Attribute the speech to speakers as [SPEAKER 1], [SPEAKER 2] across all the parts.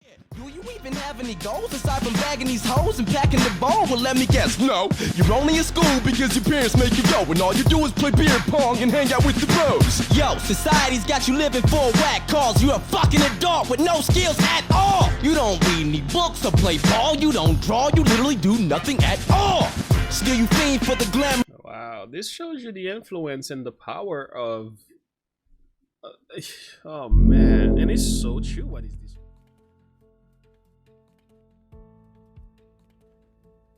[SPEAKER 1] Do you even have any goals aside from bagging these hoes and packing the bowl? Well, let me guess, no. You're only in school because your parents make you go, and all you do is play beer pong and hang out with the bros. Yo, society's got you living for a whack cause you're a fucking adult with no skills at all. You don't read any books or play ball, you don't draw, you literally do nothing at all. Still you fiend for the glamour.
[SPEAKER 2] Wow, this shows you the influence and the power of oh man, and it's so true. What is this?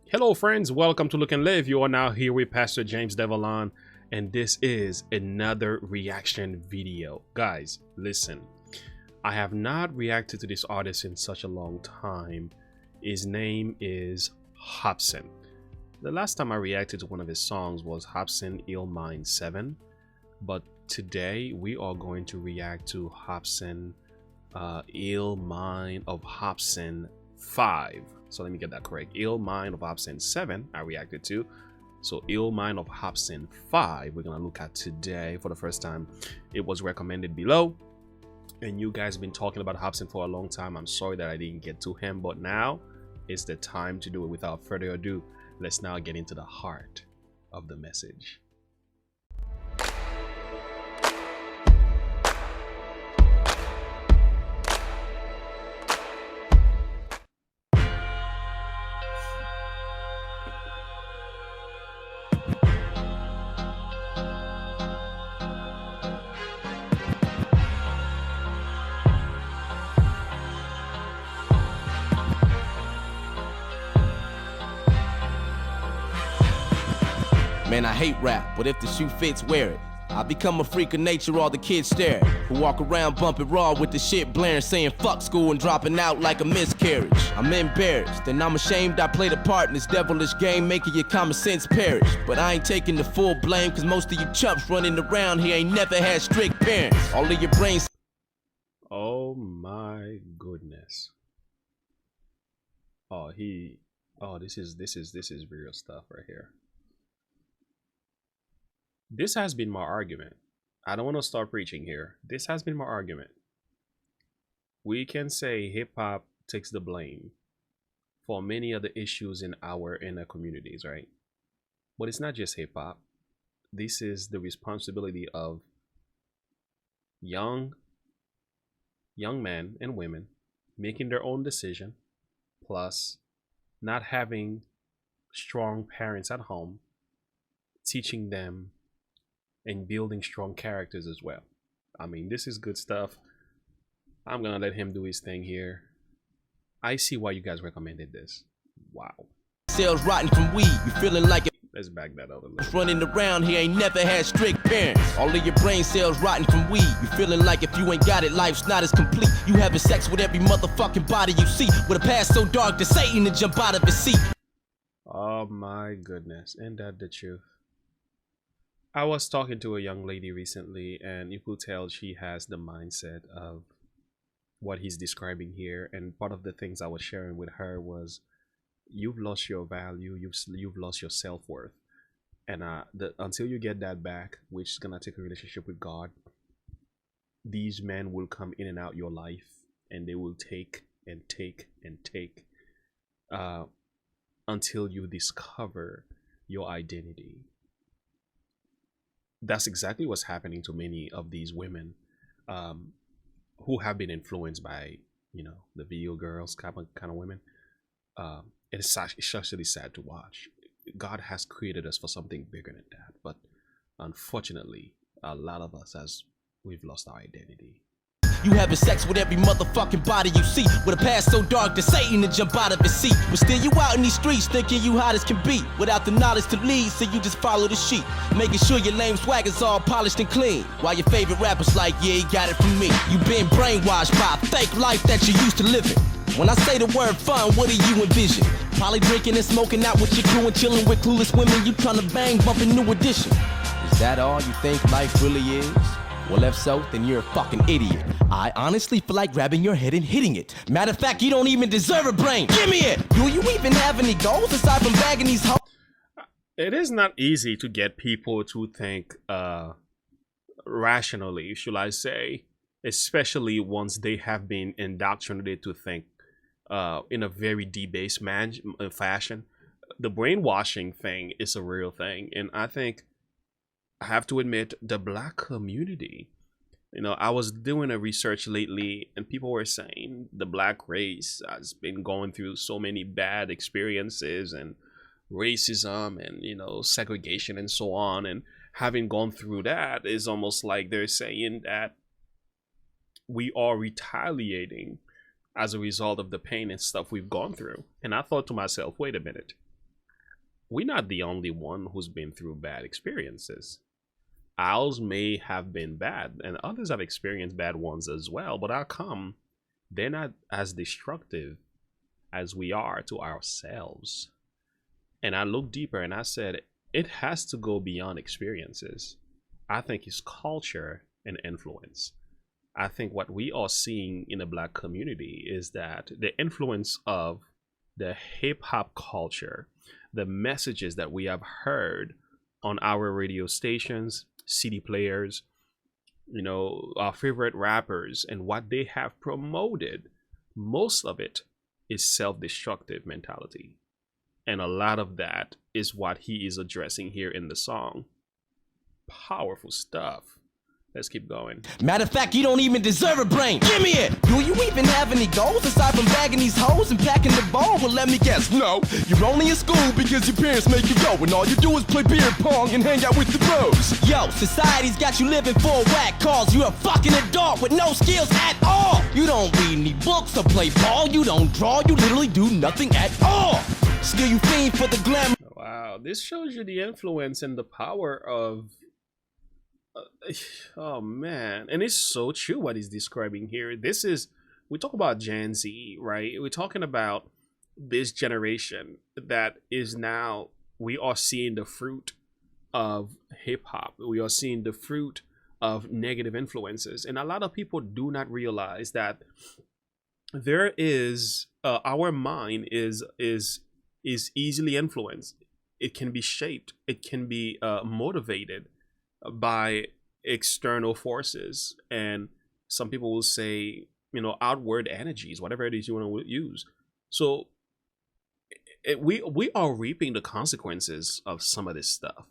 [SPEAKER 2] Hello friends, welcome to Look and Live. You are now here with Pastor James Devallon, and this is another reaction video. Guys, listen, I have not reacted to this artist in such a long time. His name is Hopsin. The last time I reacted to one of his songs was Hopsin Ill Mind 7, but today we are going to react to Hopsin Ill Mind of Hopsin 5. So let me get that correct. Ill Mind of Hopsin 7 I reacted to. So Ill Mind of Hopsin 5 we're gonna look at today for the first time. It was recommended below, and you guys have been talking about Hopsin for a long time. I'm sorry that I didn't get to him, but now is the time to do it. Without further ado, let's now get into the heart of the message.
[SPEAKER 1] Man, I hate rap, but if the shoe fits, wear it. I become a freak of nature, all the kids stare at, who walk around bumping raw with the shit blaring, saying fuck school and dropping out like a miscarriage. I'm embarrassed, and I'm ashamed I played a part in this devilish game, making your common sense perish. But I ain't taking the full blame, cause most of you chumps running around here ain't never had strict parents. All of your brains.
[SPEAKER 2] Oh my goodness. Oh, this is real stuff right here. This has been my argument. I don't want to start preaching here. This has been my argument. We can say hip-hop takes the blame for many of the issues in our inner communities, right? But it's not just hip-hop. This is the responsibility of young men and women making their own decision, plus not having strong parents at home teaching them and building strong characters as well. I mean, this is good stuff. I'm gonna let him do his thing here. I see why you guys recommended this. Wow.
[SPEAKER 1] Cells rotten from weed, you feeling like it.
[SPEAKER 2] Let's back that up a little.
[SPEAKER 1] Running around here ain't never had strict parents. All of your brain cells rotten from weed. You feeling like if you ain't got it, life's not as complete. You having sex with every motherfucking body you see, with a past so dark that Satan to jump out of his seat.
[SPEAKER 2] Oh my goodness, ain't that the truth? I was talking to a young lady recently, and you could tell she has the mindset of what he's describing here. And part of the things I was sharing with her was, you've lost your value, you've lost your self-worth, and until you get that back, which is gonna take a relationship with God, these men will come in and out your life, and they will take and take and take until you discover your identity. That's exactly what's happening to many of these women who have been influenced by, you know, the video girls kind of women. It's actually sad to watch. God has created us for something bigger than that, but unfortunately, a lot of us, we've lost our identity.
[SPEAKER 1] You having sex with every motherfucking body you see, with a past so dark that Satan to jump out of his seat. But still you out in these streets thinking you hot as can be, without the knowledge to lead, so you just follow the sheep, making sure your lame swag is all polished and clean, while your favorite rapper's like, yeah, he got it from me. You been brainwashed by a fake life that you used to living. When I say the word fun, what do you envision? Probably drinking and smoking out with your crew and chilling with clueless women you tryna bang, bumping New Edition. Is that all you think life really is? Well, if so, then you're a fucking idiot. I honestly feel like grabbing your head and hitting it. Matter of fact, you don't even deserve a brain. Give me it! Do you even have any goals aside from bagging these hoes?
[SPEAKER 2] It is not easy to get people to think rationally, should I say, especially once they have been indoctrinated to think in a very debased fashion. The brainwashing thing is a real thing, and I think I have to admit the black community. You know, I was doing a research lately, and people were saying the black race has been going through so many bad experiences and racism and, you know, segregation and so on. And having gone through that is almost like they're saying that we are retaliating as a result of the pain and stuff we've gone through. And I thought to myself, wait a minute, we're not the only one who's been through bad experiences. Ours may have been bad, and others have experienced bad ones as well, but how come they're not as destructive as we are to ourselves? And I looked deeper and I said, it has to go beyond experiences. I think it's culture and influence. I think what we are seeing in the black community is that the influence of the hip hop culture, the messages that we have heard on our radio stations, CD players, you know, our favorite rappers, and what they have promoted, most of it is self-destructive mentality. And a lot of that is what he is addressing here in the song. Powerful stuff. Let's keep going.
[SPEAKER 1] Matter of fact, you don't even deserve a brain. Give me it! Do you even have any goals aside from bagging these hoes and packing the ball? Well, let me guess, no. You're only in school because your parents make you go, and all you do is play beer pong and hang out with the bros. Yo, society's got you living for a whack cause you're a fucking adult with no skills at all. You don't read any books or play ball. You don't draw. You literally do nothing at all. Still you fiend for the glamour.
[SPEAKER 2] Wow, this shows you the influence and the power of oh man, and it's so true what he's describing here. This is, we talk about Gen Z, right? We're talking about this generation that is now, we are seeing the fruit of hip hop. We are seeing the fruit of negative influences, and a lot of people do not realize that there is our mind is easily influenced. It can be shaped. It can be motivated by external forces, and some people will say, you know, outward energies, whatever it is you want to use. So we are reaping the consequences of some of this stuff.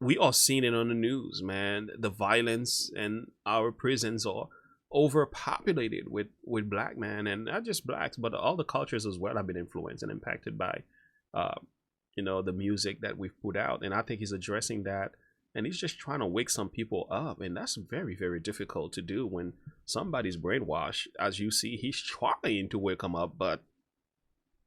[SPEAKER 2] We are seeing it on the news, man. The violence in our prisons are overpopulated with black men, and not just blacks, but all the cultures as well have been influenced and impacted by you know, the music that we've put out. And I think he's addressing that. And he's just trying to wake some people up. And that's very, very difficult to do when somebody's brainwashed. As you see, he's trying to wake them up, but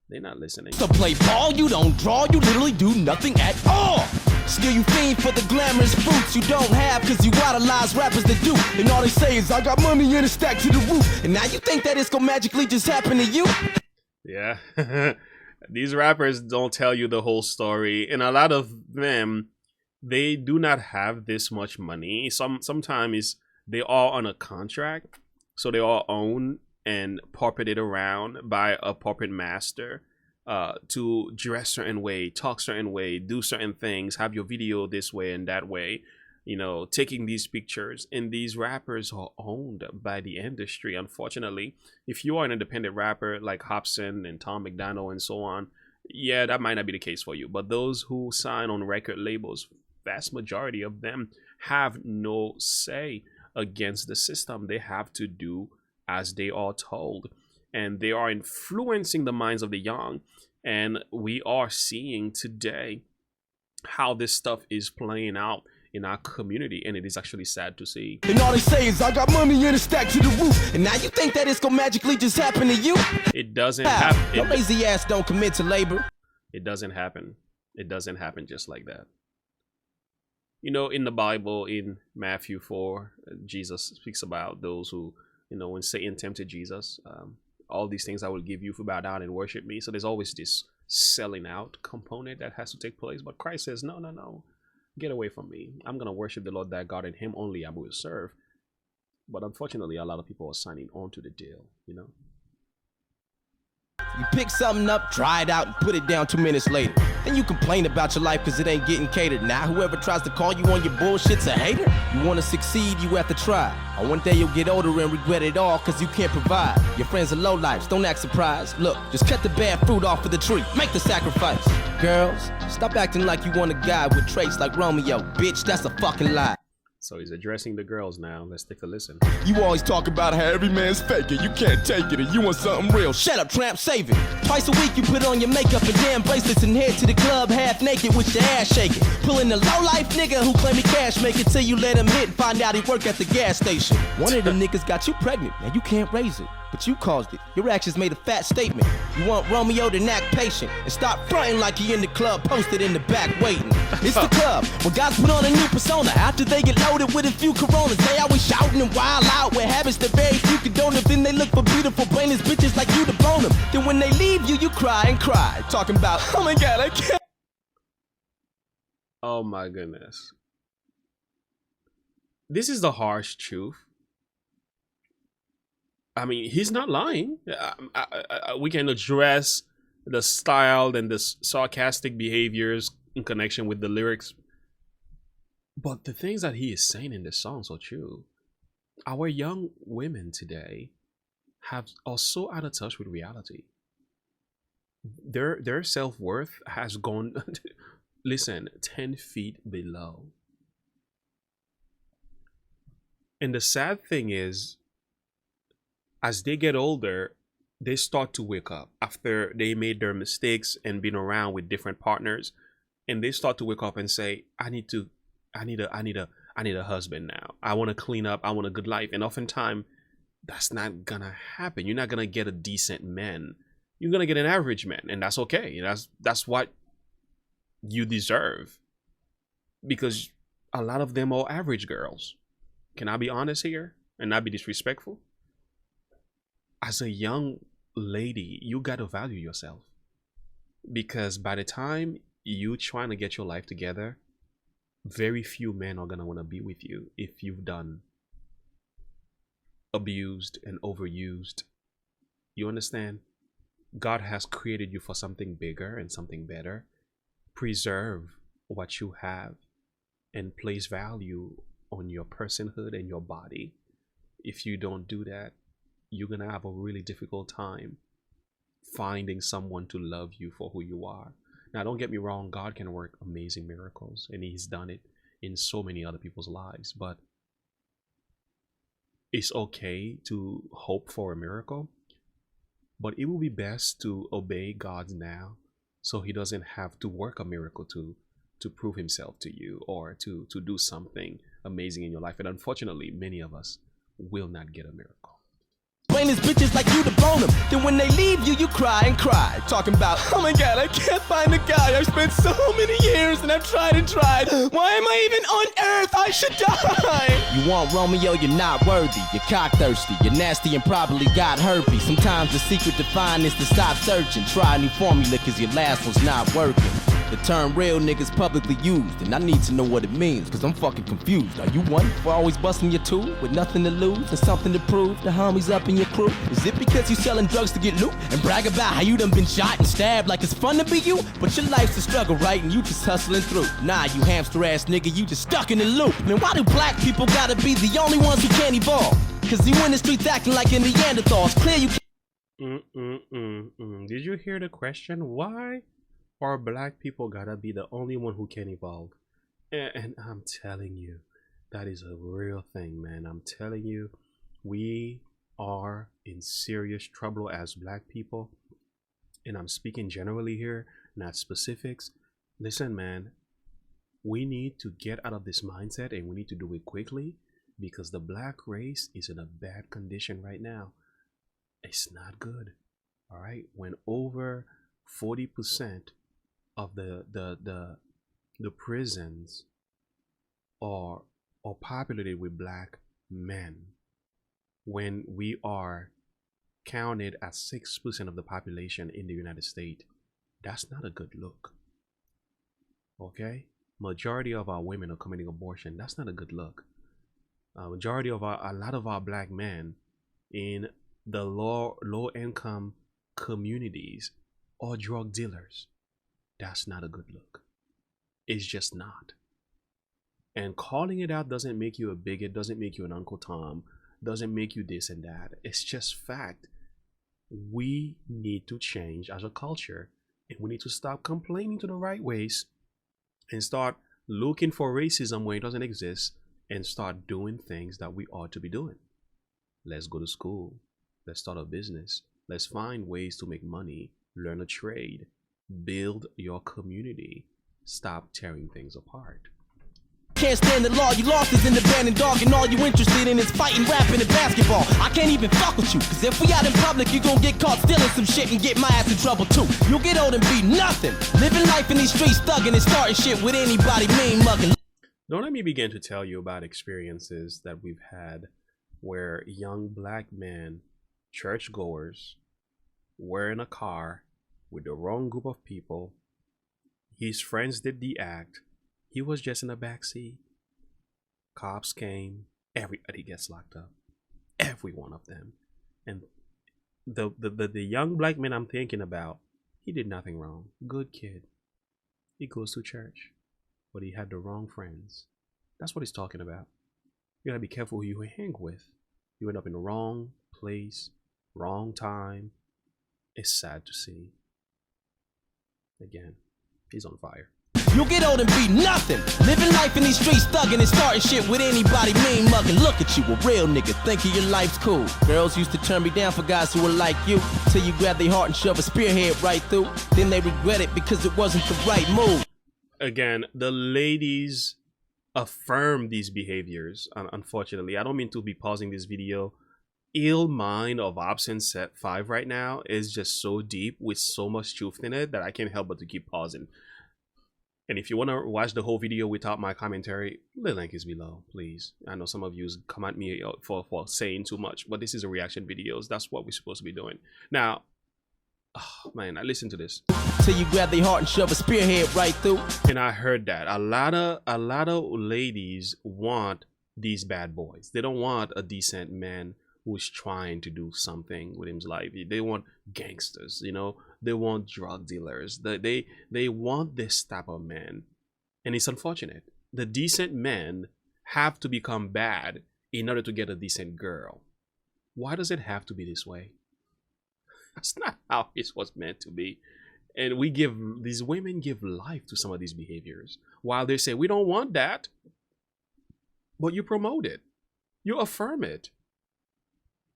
[SPEAKER 2] they're not listening.
[SPEAKER 1] To play ball, you don't draw. You literally do nothing at all. Still you fiend for the glamorous fruits you don't have because you idolize rappers that do. And all they say is, I got money in a stack to the roof. And now you think that it's gonna magically just happen to you?
[SPEAKER 2] Yeah. These rappers don't tell you the whole story. And a lot of them, they do not have this much money. Sometimes they are on a contract, so they are owned and puppeted around by a puppet master to dress certain way, talk certain way, do certain things, have your video this way and that way, you know, taking these pictures. And these rappers are owned by the industry, unfortunately. If you are an independent rapper like Hopsin and Tom McDonald and so on, yeah, that might not be the case for you. But those who sign on record labels, vast majority of them have no say against the system. They have to do as they are told, and they are influencing the minds of the young. And we are seeing today how this stuff is playing out in our community, and it is actually sad to see.
[SPEAKER 1] And all they say is, I got money in a stack to the roof. And now you think that it's gonna magically just happen to you?
[SPEAKER 2] It doesn't happen.
[SPEAKER 1] Your lazy ass don't commit to labor.
[SPEAKER 2] It doesn't happen. It doesn't happen just like that. You know, in the Bible, in Matthew 4, Jesus speaks about those who, you know, when Satan tempted Jesus, all these things I will give you if you bow down and worship me. So there's always this selling out component that has to take place. But Christ says, no, no, no, get away from me. I'm going to worship the Lord thy God, and him only I will serve. But unfortunately, a lot of people are signing on to the deal, you know.
[SPEAKER 1] You pick something up, dry it out, and put it down 2 minutes later. Then you complain about your life because it ain't getting catered. Now whoever tries to call you on your bullshit's a hater. You want to succeed, you have to try. Or one day you'll get older and regret it all because you can't provide. Your friends are lowlifes, don't act surprised. Look, just cut the bad fruit off of the tree. Make the sacrifice. Girls, stop acting like you want a guy with traits like Romeo. Bitch, that's a fucking lie.
[SPEAKER 2] So he's addressing the girls now. Let's take a listen.
[SPEAKER 1] You always talk about how every man's faking. You can't take it and you want something real. Shut up, tramp, save it. Twice a week you put on your makeup and damn bracelets and head to the club half naked with your ass shaking. Pulling the low-life nigga who claim he cash make it till you let him hit and find out he work at the gas station. One of them niggas got you pregnant. Now you can't raise it, but you caused it. Your actions made a fat statement. You want Romeo to act patient and stop fronting like he in the club posted in the back waiting. It's the club where guys put on a new persona after they get loaded with a few coronas. They always shouting and wild out with habits that very few condone them. Then they look for beautiful brainless bitches like you to bone them. Then when they leave you, you cry and cry, talking about, oh my god, I can't.
[SPEAKER 2] Oh my goodness. This is the harsh truth. I mean, he's not lying. We can address the style and the sarcastic behaviors in connection with the lyrics. But the things that he is saying in this song are true. Our young women today are so out of touch with reality. Their self-worth has gone, listen, 10 feet below. And the sad thing is, as they get older, they start to wake up after they made their mistakes and been around with different partners, and they start to wake up and say, I need a husband now. I want to clean up. I want a good life. And oftentimes that's not gonna happen. You're not gonna get a decent man. You're gonna get an average man, and that's okay. That's what you deserve, because a lot of them are average girls. Can I be honest here and not be disrespectful? As a young lady, you got to value yourself, because by the time you trying to get your life together, very few men are going to want to be with you if you've done abused and overused. You understand? God has created you for something bigger and something better. Preserve what you have and place value on your personhood and your body. If you don't do that, you're gonna have a really difficult time finding someone to love you for who you are. Now, don't get me wrong, God can work amazing miracles, and he's done it in so many other people's lives, but it's okay to hope for a miracle, but it will be best to obey God now, so he doesn't have to work a miracle to prove himself to you or to do something amazing in your life. And unfortunately, many of us will not get a miracle.
[SPEAKER 1] Brainless bitches like you to bone them. Then when they leave you, you cry and cry, talking about, oh my god, I can't find a guy. I've spent so many years and I've tried and tried. Why am I even on earth? I should die. You want Romeo, you're not worthy. You're cock thirsty, you're nasty and probably got herpes. Sometimes the secret to find is to stop searching. Try a new formula cause your last one's not working. The term real niggas publicly used, and I need to know what it means, cause I'm fucking confused. Are you one for always busting your tool with nothing to lose and something to prove? The homies up in your crew? Is it because you selling drugs to get loot and brag about how you done been shot and stabbed like it's fun to be you? But your life's a struggle, right? And you just hustling through. Nah, you hamster ass nigga, you just stuck in the loop. Man, why do black people gotta be the only ones who can't evolve? Cause you in the streets acting like a Neanderthal. It's clear you can't.
[SPEAKER 2] Did you hear the question? Why are black people gotta be the only one who can evolve? And I'm telling you, that is a real thing, man. I'm telling you, we are in serious trouble as black people, and I'm speaking generally here, not specifics. Listen, man, we need to get out of this mindset, and we need to do it quickly, because the black race is in a bad condition right now. It's not good. All right, when over 40% of the prisons are populated with black men, when we are counted as 6% of the population in the United States, that's not a good look. Okay, majority of our women are committing abortion. That's not a good look. Majority of a lot of our black men in the low income communities are drug dealers. That's not a good look. It's just not. And calling it out doesn't make you a bigot, doesn't make you an Uncle Tom, doesn't make you this and that. It's just fact. We need to change as a culture, and we need to stop complaining to the right ways and start looking for racism where it doesn't exist and start doing things that we ought to be doing. Let's go to school. Let's start a business. Let's find ways to make money, learn a trade, build your community. Stop tearing things apart.
[SPEAKER 1] Can't stand the law, you lost is in the abandoned dog, and all you interested in is fighting, rapping, and basketball. I can't even fuck with you, cause if we out in public, you gon' get caught stealing some shit and get my ass in trouble too. You'll get old and be nothing. Living life in these streets, thugging and starting shit with anybody, mean mugging.
[SPEAKER 2] Don't let me begin to tell you about experiences that we've had where young black men, churchgoers, were in a car with the wrong group of people. His friends did the act. He was just in the backseat. Cops came. Everybody gets locked up. Every one of them. And the young black man I'm thinking about, he did nothing wrong. Good kid. He goes to church. But he had the wrong friends. That's what he's talking about. You gotta be careful who you hang with. You end up in the wrong place, wrong time. It's sad to see. Again, he's on fire.
[SPEAKER 1] You'll get old and be nothing. Living life in these streets, thugging and starting shit with anybody, mean mugging. Look at you, a real nigga, thinking your life's cool. Girls used to turn me down for guys who were like you, till you grab their heart and shove a spearhead right through. Then they regret it because it wasn't the right move.
[SPEAKER 2] Again, the ladies affirm these behaviors. Unfortunately, I don't mean to be pausing this video. Ill Mind of Hopsin set 5 right now is just so deep with so much truth in it that I can't help but to keep pausing. And if you want to watch the whole video without my commentary, the link is below, please. I know some of you come at me for saying too much, but this is a reaction videos. That's what we're supposed to be doing. Now, oh man, I listened to this.
[SPEAKER 1] Till you grab their heart and shove a spearhead right through.
[SPEAKER 2] And I heard that a lot of ladies want these bad boys. They don't want a decent man who's trying to do something with his life. They want gangsters, you know. They want drug dealers. They want this type of man. And it's unfortunate. The decent men have to become bad in order to get a decent girl. Why does it have to be this way? That's not how it was meant to be. And these women give life to some of these behaviors. While they say, we don't want that. But you promote it. You affirm it.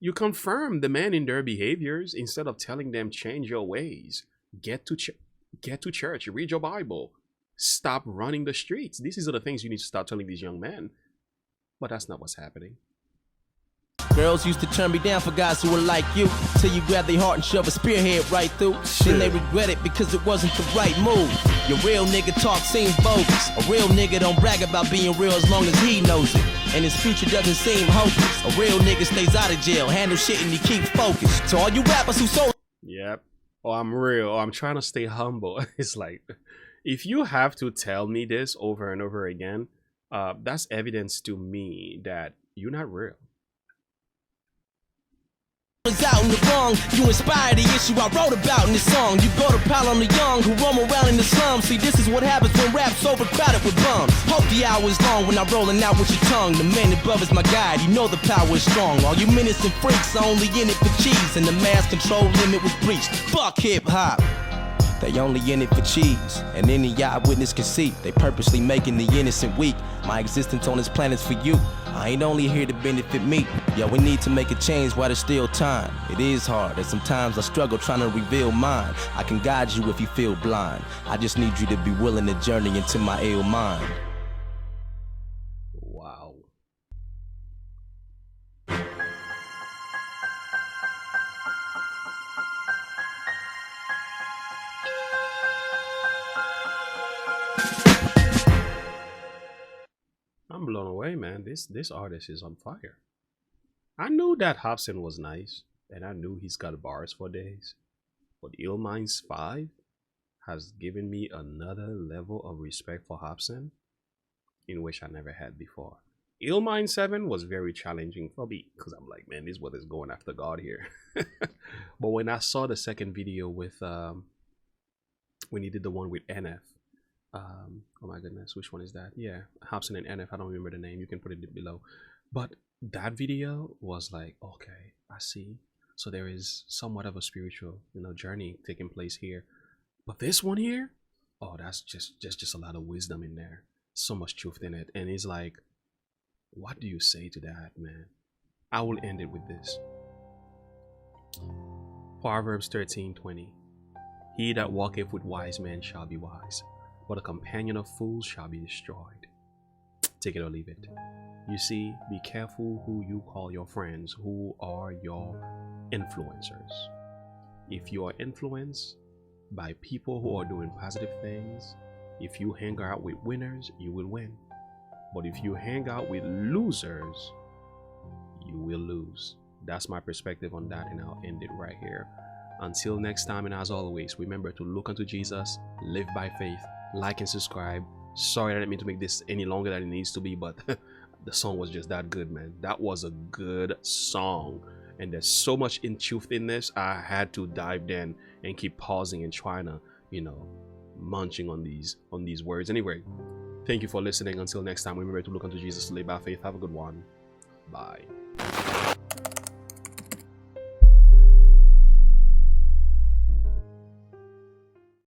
[SPEAKER 2] You confirm the men in their behaviors instead of telling them change your ways. Get to church. Read your Bible. Stop running the streets. These are the things you need to start telling these young men. But that's not what's happening.
[SPEAKER 1] Girls used to turn me down for guys who were like you, till you grab their heart and shove a spearhead right through. Then they regret it because it wasn't the right move. Your real nigga talk seems bogus. A real nigga don't brag about being real as long as he knows it. And his future doesn't seem hopeless. A real nigga stays out of jail, handle shit and he keeps focused. To all you rappers who sold.
[SPEAKER 2] Yep. Oh, I'm real. Oh, I'm trying to stay humble. It's like, if you have to tell me this over and over again, that's evidence to me that you're not real.
[SPEAKER 1] Out in the wrong, you inspire the issue I wrote about in this song. You go to pile on the young who roam around in the slums. See, this is what happens when rap's overcrowded with bums. Hope the hour is long when I'm rolling out with your tongue. The man above is my guide, you know the power is strong. All you menace and freaks are only in it for cheese, and the mass control limit was breached. Fuck hip-hop. They only in it for cheese, and any eyewitness can see they purposely making the innocent weak. My existence on this planet's for you. I ain't only here to benefit me. Yo, we need to make a change while there's still time. It is hard, and sometimes I struggle trying to reveal mine. I can guide you if you feel blind. I just need you to be willing to journey into my ill mind.
[SPEAKER 2] Wow. I'm blown away, man. This artist is on fire. I knew that Hopsin was nice, and I knew he's got bars for days. But Ill Minds 5 has given me another level of respect for Hopsin in which I never had before. Ill Mind 7 was very challenging for me because I'm like, man, this what is going after God here. But when I saw the second video with when he did the one with NF, oh my goodness, which one is that? Yeah, Hopsin and NF. I don't remember the name. You can put it below. But that video was like, okay, I see. So there is somewhat of a spiritual, journey taking place here. But this one here, oh, that's just a lot of wisdom in there. So much truth in it. And he's like, what do you say to that, man? I will end it with this. Proverbs 13:20. He that walketh with wise men shall be wise, but a companion of fools shall be destroyed. Take it or leave it. You see, be careful who you call your friends, who are your influencers. If you are influenced by people who are doing positive things, if you hang out with winners, you will win. But if you hang out with losers, you will lose. That's my perspective on that, and I'll end it right here. Until next time, and as always, remember to look unto Jesus, live by faith, like and subscribe. Sorry I didn't mean to make this any longer than it needs to be, but the song was just that good, man. That was a good song, and there's so much in truth in this. I had to dive in and keep pausing and trying to, munching on these words. Anyway, thank you for listening. Until next time, remember to look unto Jesus, live by faith. Have a good one. Bye.